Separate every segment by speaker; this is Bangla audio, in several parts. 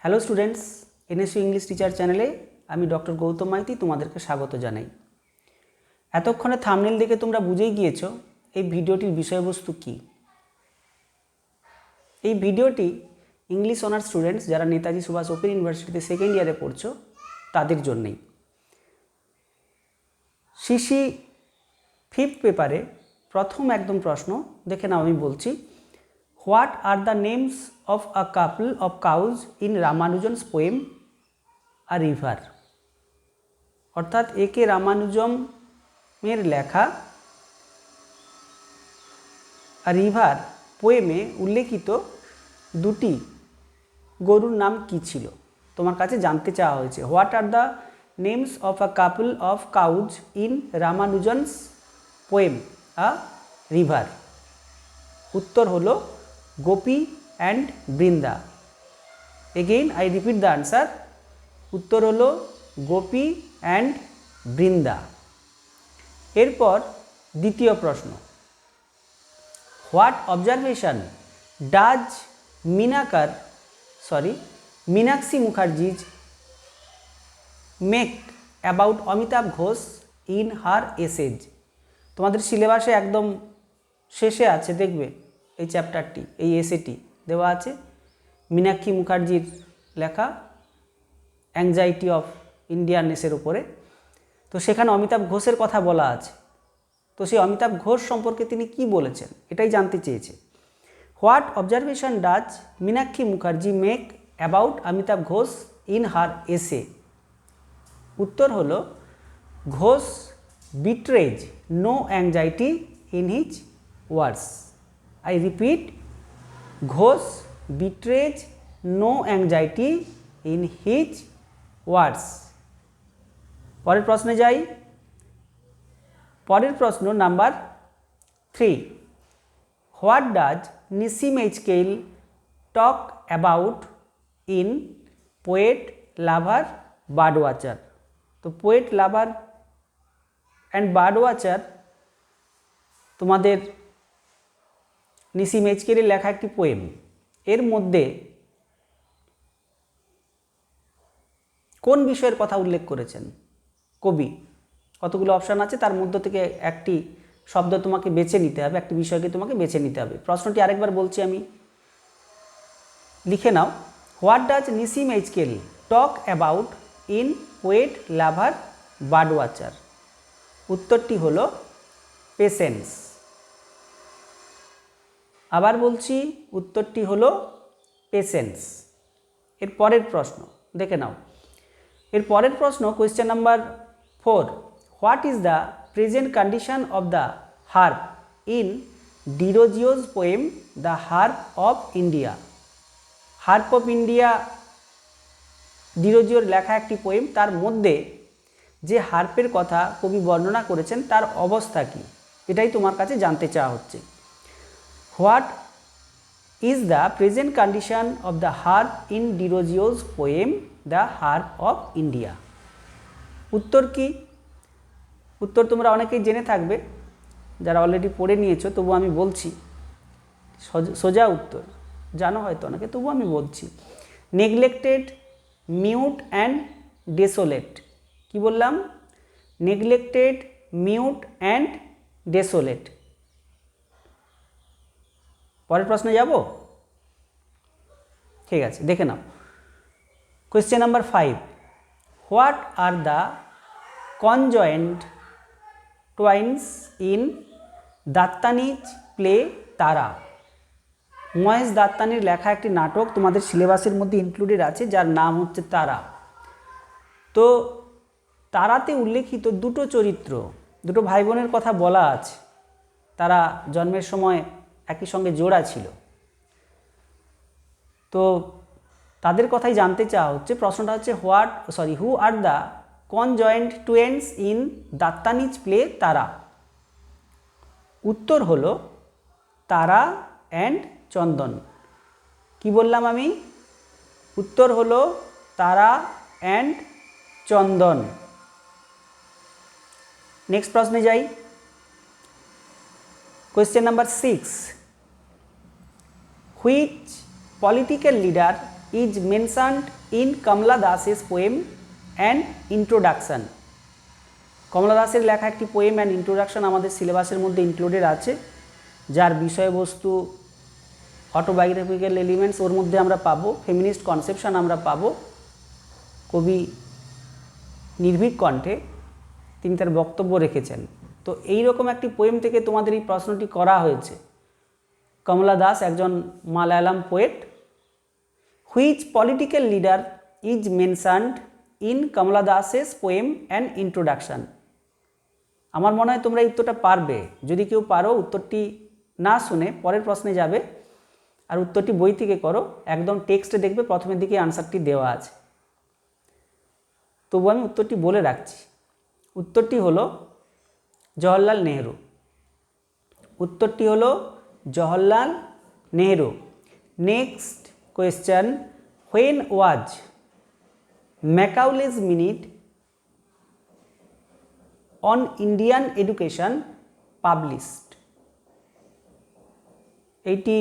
Speaker 1: Hello students, NSU English teacher চ্যানেলে আমি ডক্টর গৌতম মাইতি তোমাদেরকে স্বাগত জানাই। এতক্ষণে থাম্বনেল দেখে তোমরা বুঝেই গিয়েছো এই ভিডিওটির বিষয়বস্তু কী। এই ভিডিওটি ইংলিশ অনার্স স্টুডেন্টস যারা নেতাজি সুভাষ ওপেন ইউনিভার্সিটিতে সেকেন্ড ইয়ারে পড়ছো তাদের জন্যেই। সিসি ফিফথ পেপারে প্রথম একদম প্রশ্ন দেখে নাও, আমি বলছি, what are the names of a couple of cows in Ramanujan's poem a river. অর্থাৎ একে রামানুজমের লেখা আ রিভার পোয়েমে উল্লেখিত দুটি গরুর নাম কী ছিল তোমার কাছে জানতে চাওয়া হয়েছে। What are the names of a couple of cows in Ramanujan's poem a river. উত্তর হলো Gopi and Brinda. Again I repeat the answer, উত্তর হলো গোপী অ্যান্ড বৃন্দা। এরপর দ্বিতীয় প্রশ্ন, what observation does Meenakshi Mukherjee's make about Amitav Ghosh in her essays. তোমাদের সিলেবাসে একদম শেষে আছে, দেখবে এই চ্যাপ্টারটি, এই এসেটি দেওয়া আছে মীনাক্ষী মুখার্জির লেখা অ্যাংজাইটি অফ ইন্ডিয়ানেসের উপরে। তো সেখানে অমিতাভ ঘোষের কথা বলা আছে। তো সেই অমিতাভ ঘোষ সম্পর্কে তিনি কি বলেছেন এটাই জানতে চেয়েছে। What observation does Meenakshi Mukherjee make about Amitav Ghosh in her essay. উত্তর হলো Ghosh betrays no anxiety in his words. I repeat, Ghosh betrays no anxiety in his words. পরের প্রশ্নে যাই। পরের প্রশ্ন number 3, what does Nissim Ezekiel talk about in poet lover bird watcher. তো poet lover and bird watcher তোমাদের নিসিম এইচকেলের লেখা একটি পোয়েম। এর মধ্যে কোন বিষয়ের কথা উল্লেখ করেছেন কবি? কতগুলো অপশান আছে, তার মধ্য থেকে একটি শব্দ তোমাকে বেছে নিতে হবে, একটি বিষয়কে তোমাকে বেছে নিতে হবে। প্রশ্নটি আরেকবার বলছি আমি, লিখে নাও। What does Nissim Ezekiel talk about in poet lover bird watcher. উত্তরটি হলো পেশেন্স। আবার বলছি, উত্তরটি হলো পেশেন্স। এর পরের প্রশ্ন দেখে নাও। এর পরের প্রশ্ন question number 4, what is the present condition of the harp in Derozio's poem the harp of India. Harp of India ডিরোজিওর লেখা একটি পোয়েম, তার মধ্যে যে হার্পের কথা কবি বর্ণনা করেছেন তার অবস্থা কী এটাই তোমার কাছে জানতে চাওয়া হচ্ছে। What is the present condition of the harp in Derozio's poem the harp of India. উত্তর কি? উত্তর তোমরা অনেকেই জেনে থাকবে, যারা অলরেডি পড়ে নিয়েছো, তবু আমি বলছি, সোজা উত্তর জানো হয়তো অনেকে, তবু আমি বলছি, নেগলেক্টেড মিউট অ্যান্ড ডেসোলেট। কি বললাম? Neglected mute and desolate. পরের প্রশ্নে যাব? ঠিক আছে, দেখে নাও। Question number 5, what are the conjoined twins in Dattani's play Tara. Mahesh দাত্তানির লেখা একটি নাটক তোমাদের সিলেবাসের মধ্যে ইনক্লুডেড আছে, যার নাম হচ্ছে তারা। তো তারাতে উল্লেখিত দুটো চরিত্র, দুটো ভাই বোনের কথা বলা আছে। তারা জন্মের সময় একই সঙ্গে জোড়া ছিল। তো তাদের কথাই জানতে চাওয়া হচ্ছে। প্রশ্নটা হচ্ছে who are the conjoined twins in Dattani's play Tara. উত্তর হলো তারা অ্যান্ড চন্দন। কি বললাম আমি? উত্তর হলো তারা অ্যান্ড চন্দন। নেক্সট প্রশ্নে যাই। Question number 6, which political leader is mentioned in Kamala Das's poem and introduction. Kamala দাসের লেখা একটি পোয়েম অ্যান্ড ইন্ট্রোডাকশান আমাদের সিলেবাসের মধ্যে ইনক্লুডেড আছে, যার বিষয়বস্তু অটোবায়োগ্রাফিক্যাল এলিমেন্টস ওর মধ্যে আমরা পাবো, ফেমিনিস্ট কনসেপশন আমরা পাবো। কবি নির্ভীক কণ্ঠে তিনি তার বক্তব্য রেখেছেন। তো এই রকম একটি পোয়েম থেকে তোমাদের এই প্রশ্নটি করা হয়েছে। কমলা দাস একজন Malayalam poet. Which political leader is mentioned in Kamala Das's poem and introduction. আমার মনে হয় তোমরা এই উত্তরটা পারবে। যদি কেউ পারো উত্তরটি না শুনে পরের প্রশ্নে যাবে আর উত্তরটি বই থেকে করো, একদম টেক্সটে দেখবে প্রথমের দিকে আনসারটি দেওয়া আছে। তবু আমি উত্তরটি বলে রাখছি। উত্তরটি হলো জওহরলাল নেহেরু। উত্তরটি হলো Jawaharlal Nehru. Next question, when was Macaulay's minute on Indian education published. এইটি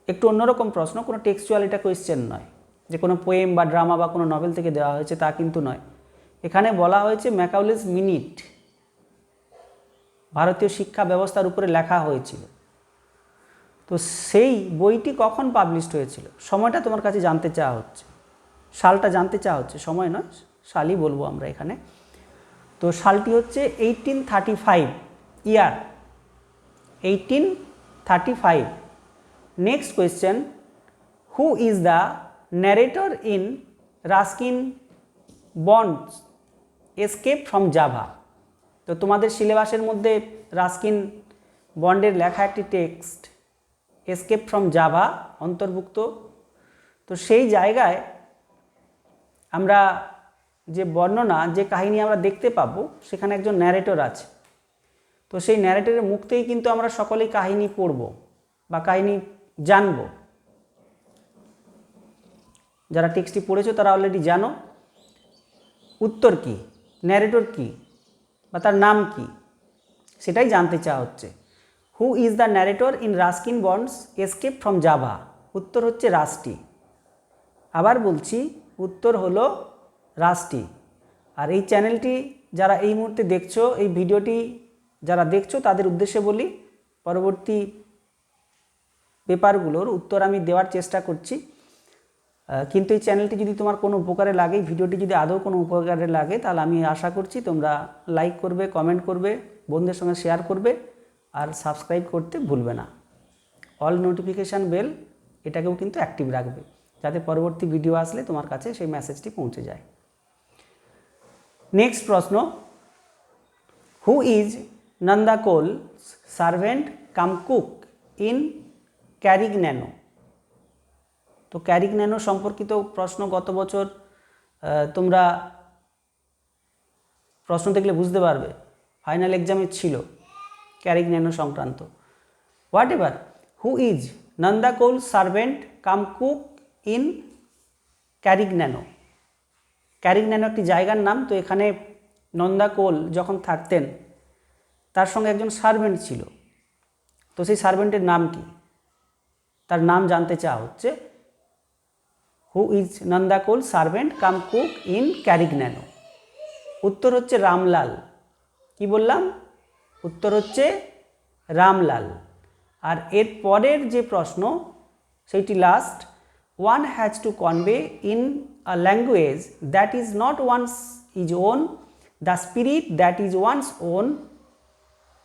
Speaker 1: একটু অন্যরকম প্রশ্ন, কোনো টেক্সচুয়াল এটা কোয়েশ্চেন নয় যে কোনো পোয়েম বা ড্রামা বা কোনো নভেল থেকে দেওয়া হয়েছে, তা কিন্তু নয়। এখানে বলা হয়েছে ম্যাকাউলেস মিনিট ভারতীয় শিক্ষা ব্যবস্থার উপরে লেখা হয়েছিল। তো সেই বইটি কখন পাবলিশড হয়েছিল, সময়টা তোমার কাছে জানতে চাওয়া হচ্ছে, সালটা জানতে চাওয়া হচ্ছে, সময় নয়, সালই বলবো আমরা এখানে। তো সালটি হচ্ছে 1835, year 1835। Next question, who is the narrator in Ruskin Bond's escape from Java. তো তোমাদের সিলেবাসের মধ্যে রাস্কিন বন্ডের লেখা একটি টেক্সট এসকেপ ফ্রম জাভা অন্তর্ভুক্ত। তো সেই জায়গায় আমরা যে বর্ণনা, যে কাহিনী আমরা দেখতে পাবো, সেখানে একজন ন্যারেটর আছে। তো সেই ন্যারেটরের মুখ থেকেই কিন্তু আমরা সকলেই কাহিনী পড়ব বা কাহিনী জানব। যারা টেক্সটটি পড়েছো তারা অলরেডি জানো উত্তর কি, ন্যারেটর কি বা তার নাম কি, সেটাই জানতে চাওয়া হচ্ছে। Who is the narrator in Ruskin Bond's escape from Java. উত্তর হচ্ছে রাস্টি। আবার বলছি, উত্তর হলো রাস্টি। আর এই চ্যানেলটি যারা এই মুহূর্তে দেখছো, এই ভিডিওটি যারা দেখছো তাদের উদ্দেশ্যে বলি, পরবর্তী পেপারগুলোর উত্তর আমি দেওয়ার চেষ্টা করছি। কিন্তু এই চ্যানেলটি যদি তোমার কোনো উপকারে লাগে, ভিডিওটি যদি আদৌ কোনো উপকারে লাগে, তাহলে আমি আশা করছি তোমরা লাইক করবে, কমেন্ট করবে, বন্ধুদের সঙ্গে শেয়ার করবে আর সাবস্ক্রাইব করতে ভুলবে না। অল নোটিফিকেশান বেল এটাকেও কিন্তু অ্যাক্টিভ রাখবে, যাতে পরবর্তী ভিডিও আসলে তোমার কাছে সেই মেসেজটি পৌঁছে যায়। নেক্সট প্রশ্ন, who is Nanda Kaul servant cum cook in Carignano. তো ক্যারিগন্যানো সম্পর্কিত প্রশ্ন গত বছর তোমরা প্রশ্ন দেখলে বুঝতে পারবে, ফাইনাল এক্সামে ছিল ক্যারিগন্যানো সংক্রান্ত। Whatever, who is Nanda Kaul servant cum cook in Carignano. Carignano একটি জায়গার নাম। তো এখানে নন্দা কোল যখন থাকতেন তার সঙ্গে একজন সার্ভেন্ট ছিল। তো সেই সার্ভেন্টের নাম কি, তার নাম জানতে চাওয়া হচ্ছে। Who is Nanda Kaul servant cum cook in Carignano. উত্তর হচ্ছে রামলাল। কি বললাম, উত্তর হচ্ছে রামলাল। আর এর পরের যে প্রশ্ন সেইটি last, one has to convey in a language that is not one's is own the spirit that is one's own.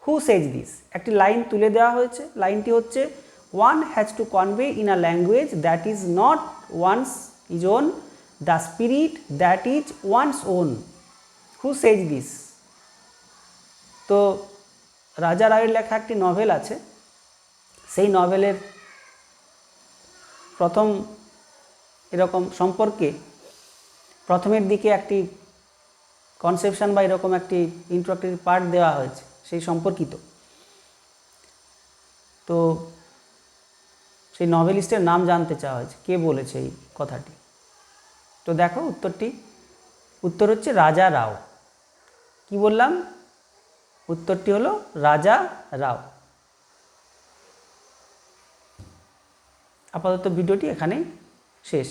Speaker 1: Who says this? একটি লাইন তুলে দেওয়া হয়েছে, লাইনটি হচ্ছে one has to convey in a language that is not one's is own the spirit that is one's own. Who says this? তো রাজা রায়ের লেখা একটি নভেল আছে, সেই নভেলের প্রথম এরকম সম্পর্কে প্রথমের দিকে একটি কনসেপশন বা এরকম একটি ইন্ট্রোডাক্টরি পার্ট দেওয়া হয়েছে সেই সম্পর্কিত। তো সেই নভেলিস্টের নাম জানতে চাওয়া হয়েছে, কে বলেছে এই কথাটি। তো দেখো উত্তরটি, উত্তর হচ্ছে রাজা রাও। কি বললাম, উত্তরটি হলো রাজা রাও। আপাতত ভিডিওটি এখানেই শেষ।